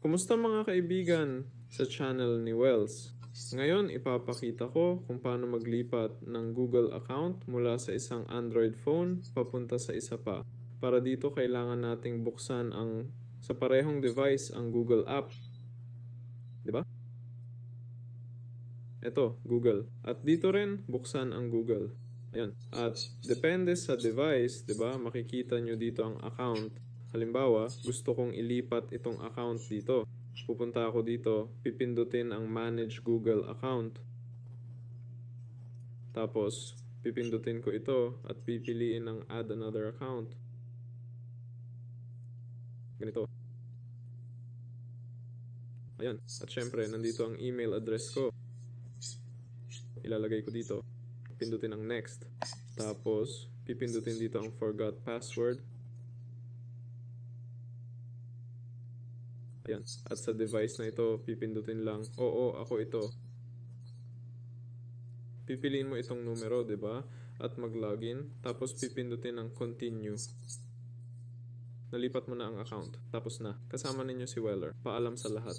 Kumusta mga kaibigan sa channel ni Wells? Ngayon, ipapakita ko kung paano maglipat ng Google account mula sa isang Android phone papunta sa isa pa. Para dito, kailangan nating buksan sa parehong device ang Google app. Di ba? Ito, Google. At dito rin, buksan ang Google. Ayan. At depende sa device, di ba? Makikita nyo dito ang account. Halimbawa, gusto kong ilipat itong account dito. Pupunta ako dito, pipindutin ang Manage Google Account. Tapos, pipindutin ko ito at pipiliin ang Add Another Account. Ganito. Ayan. At syempre, nandito ang email address ko. Ilalagay ko dito. Pindutin ang Next. Tapos, pipindutin dito ang Forgot Password. Ayan. At sa device na ito, pipindutin lang, oo, ako ito. Pipiliin mo itong numero, di ba? At mag-login. Tapos pipindutin ang Continue. Nalipat mo na ang account. Tapos na. Kasama ninyo si Weller. Paalam sa lahat.